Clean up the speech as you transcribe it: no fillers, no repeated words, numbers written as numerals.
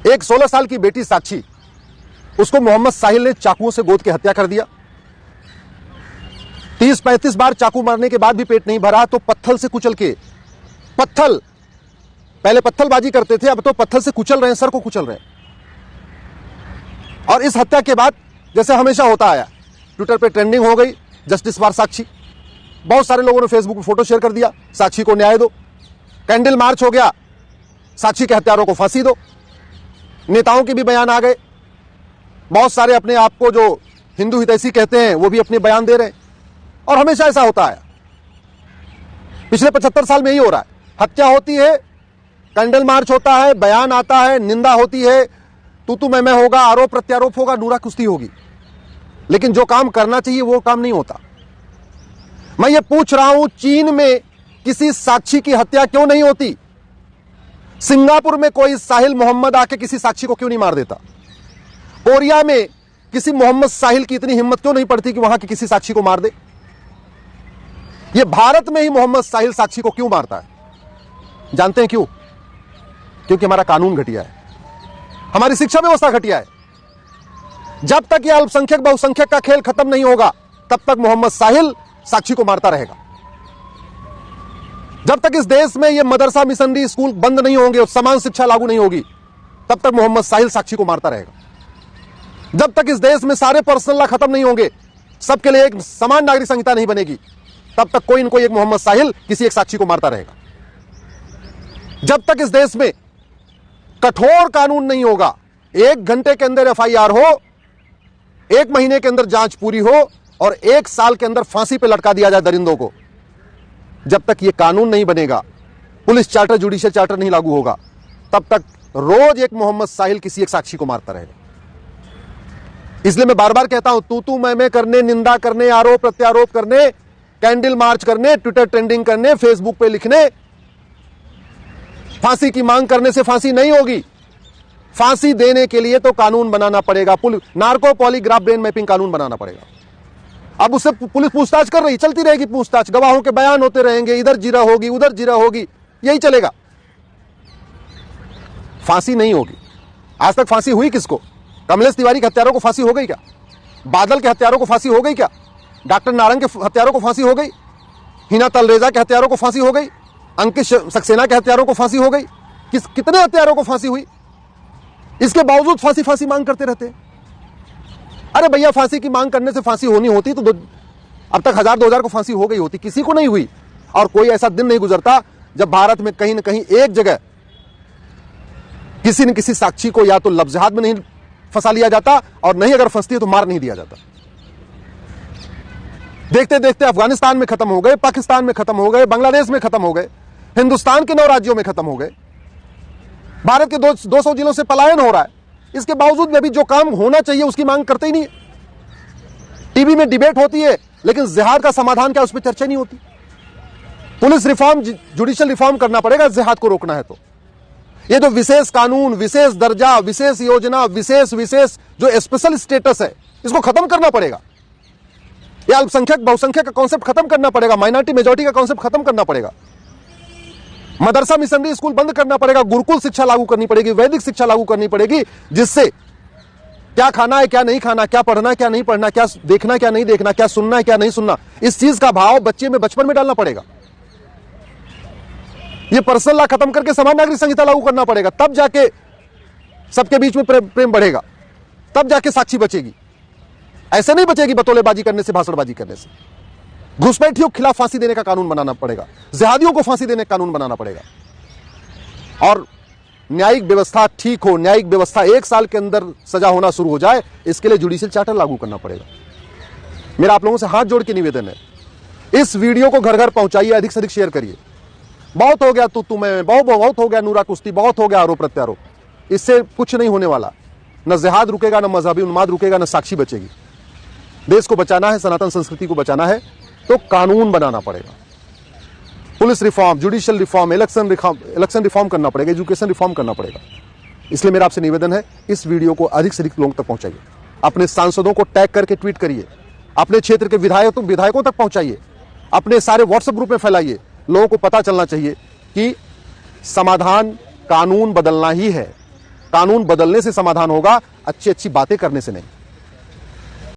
एक 16 साल की बेटी साक्षी, उसको मोहम्मद साहिल ने चाकुओं से गोद के हत्या कर दिया। 30-35 बार चाकू मारने के बाद भी पेट नहीं भरा तो पत्थर से कुचल के, पत्थर, पहले पत्थरबाजी करते थे, अब तो पत्थर से कुचल रहे हैं, सर को कुचल रहे हैं। और इस हत्या के बाद जैसे हमेशा होता आया, ट्विटर पे ट्रेंडिंग हो गई जस्टिस फॉर साक्षी। बहुत सारे लोगों ने फेसबुक पे फोटो शेयर कर दिया, साक्षी को न्याय दो। कैंडल मार्च हो गया, साक्षी के हत्यारों को फांसी दो। नेताओं के भी बयान आ गए, बहुत सारे अपने आप को जो हिंदू हितैषी कहते हैं वो भी अपने बयान दे रहे हैं। और हमेशा ऐसा होता है, पिछले 75 साल में ही हो रहा है। हत्या होती है, कैंडल मार्च होता है, बयान आता है, निंदा होती है, तू मैं होगा, आरोप प्रत्यारोप होगा, नूरा कुश्ती होगी, लेकिन जो काम करना चाहिए वो काम नहीं होता। मैं ये पूछ रहा हूं, चीन में किसी साक्षी की हत्या क्यों नहीं होती? सिंगापुर में कोई साहिल मोहम्मद आके किसी साक्षी को क्यों नहीं मार देता? कोरिया में किसी मोहम्मद साहिल की इतनी हिम्मत क्यों नहीं पड़ती कि वहां की किसी साक्षी को मार दे? ये भारत में ही मोहम्मद साहिल साक्षी को क्यों मारता है? जानते हैं क्यों? क्योंकि हमारा कानून घटिया है, हमारी शिक्षा व्यवस्था घटिया है। जब तक यह अल्पसंख्यक बहुसंख्यक का खेल खत्म नहीं होगा, तब तक मोहम्मद साहिल साक्षी को मारता रहेगा। जब तक इस देश में ये मदरसा मिशनरी स्कूल बंद नहीं होंगे और समान शिक्षा लागू नहीं होगी, तब तक मोहम्मद साहिल साक्षी को मारता रहेगा। जब तक इस देश में सारे पर्सनल लॉ खत्म नहीं होंगे, सबके लिए एक समान नागरिक संहिता नहीं बनेगी, तब तक कोई न कोई एक मोहम्मद साहिल किसी एक साक्षी को मारता रहेगा। जब तक इस देश में कठोर कानून नहीं होगा, 1 घंटे के अंदर FIR हो, 1 महीने के अंदर जांच पूरी हो और 1 साल के अंदर फांसी पे लटका दिया जाए दरिंदों को, जब तक ये कानून नहीं बनेगा, पुलिस चार्टर, जुडिशियल चार्टर नहीं लागू होगा, तब तक रोज एक मोहम्मद साहिल किसी एक साक्षी को मारता रहेगा। इसलिए मैं बार बार कहता हूं, तू मैं करने, निंदा करने, आरोप प्रत्यारोप करने, कैंडल मार्च करने, ट्विटर ट्रेंडिंग करने, फेसबुक पे लिखने, फांसी की मांग करने से फांसी नहीं होगी। फांसी देने के लिए तो कानून बनाना पड़ेगा, नार्को पॉलीग्राफ ब्रेन मैपिंग कानून बनाना पड़ेगा। अब उससे पुलिस पूछताछ कर रही, चलती रहेगी पूछताछ, गवाहों के बयान होते रहेंगे, इधर जिरा होगी, उधर जिरा होगी, यही चलेगा, फांसी नहीं होगी। आज तक फांसी हुई किसको? कमलेश तिवारी के हत्यारों को फांसी हो गई क्या? बादल के हत्यारों को फांसी हो गई क्या? डॉक्टर नारंग के हत्यारों को फांसी हो गई? हिना तलरेजा के हत्यारों को फांसी हो गई? अंकित सक्सेना के हत्यारों को फांसी हो गई? कितने हत्यारों को फांसी हुई? इसके बावजूद फांसी मांग करते रहते हैं। अरे भैया, फांसी की मांग करने से फांसी होनी होती तो अब तक 1000-2000 को फांसी हो गई होती, किसी को नहीं हुई। और कोई ऐसा दिन नहीं गुजरता जब भारत में कहीं न कहीं एक जगह किसी न किसी साक्षी को या तो लफ्ज़हात में नहीं फंसा लिया जाता, और नहीं अगर फंसती है तो मार नहीं दिया जाता। देखते देखते अफगानिस्तान में खत्म हो गए, पाकिस्तान में खत्म हो गए, बांग्लादेश में खत्म हो गए, हिंदुस्तान के 9 राज्यों में खत्म हो गए, भारत के 200 जिलों से पलायन हो रहा है। इसके बावजूद भी अभी जो काम होना चाहिए उसकी मांग करते ही नहीं है। टीवी में डिबेट होती है, लेकिन जिहाद का समाधान क्या, उस पर चर्चा नहीं होती। पुलिस रिफॉर्म, जुडिशियल रिफॉर्म करना पड़ेगा जिहाद को रोकना है तो। ये जो विशेष कानून, विशेष दर्जा, विशेष योजना, विशेष जो स्पेशल स्टेटस है, इसको खत्म करना पड़ेगा। ये अल्पसंख्यक बहुसंख्यक का कॉन्सेप्ट खत्म करना पड़ेगा, माइनॉरिटी मेजॉरिटी का कॉन्सेप्ट खत्म करना पड़ेगा, मदरसा मिशनरी स्कूल बंद करना पड़ेगा, गुरुकुल शिक्षा लागू करनी पड़ेगी, वैदिक शिक्षा लागू करनी पड़ेगी, जिससे क्या खाना है, क्या नहीं खाना, क्या पढ़ना है, क्या नहीं पढ़ना, क्या देखना, क्या नहीं देखना, क्या सुनना है, क्या नहीं सुनना, इस चीज का भाव बच्चे में बचपन में डालना पड़ेगा। ये पर्सनल लॉ खत्म करके समान नागरिक संहिता लागू करना पड़ेगा, तब जाके सबके बीच में प्रेम बढ़ेगा, तब जाके साक्षी बचेगी। ऐसे नहीं बचेगी बतौलेबाजी करने से, भाषणबाजी करने से। घुसपैठियों के खिलाफ फांसी देने का कानून बनाना पड़ेगा, जिहादियों को फांसी देने का कानून बनाना पड़ेगा, और न्यायिक व्यवस्था ठीक हो, न्यायिक व्यवस्था 1 साल के अंदर सजा होना शुरू हो जाए, इसके लिए जुडिशियल चार्टर लागू करना पड़ेगा। मेरा आप लोगों से हाथ जोड़ के निवेदन है, इस वीडियो को घर घर पहुंचाइए, अधिक से अधिक शेयर करिए। बहुत हो गया तू मैं, बहुत हो गया नूरा कुश्ती, बहुत हो गया आरोप प्रत्यारोप। इससे कुछ नहीं होने वाला, न जिहाद रुकेगा, न मजहबी उन्माद रुकेगा, न साक्षी बचेगी। देश को बचाना है, सनातन संस्कृति को बचाना है, तो कानून बनाना पड़ेगा। Police reform, judicial reform, election reform करना पड़ेगा, एजुकेशन रिफॉर्म करना पड़ेगा। इसलिए मेरा आपसे निवेदन है, इस वीडियो को अधिक से अधिक लोगों तक पहुंचाइए, अपने सांसदों को टैग करके ट्वीट करिए, अपने क्षेत्र के विधायकों तक पहुंचाइए, अपने सारे व्हाट्सएप ग्रुप में फैलाइए। लोगों को पता चलना चाहिए कि समाधान कानून बदलना ही है, कानून बदलने से समाधान होगा, अच्छी अच्छी बातें करने से नहीं।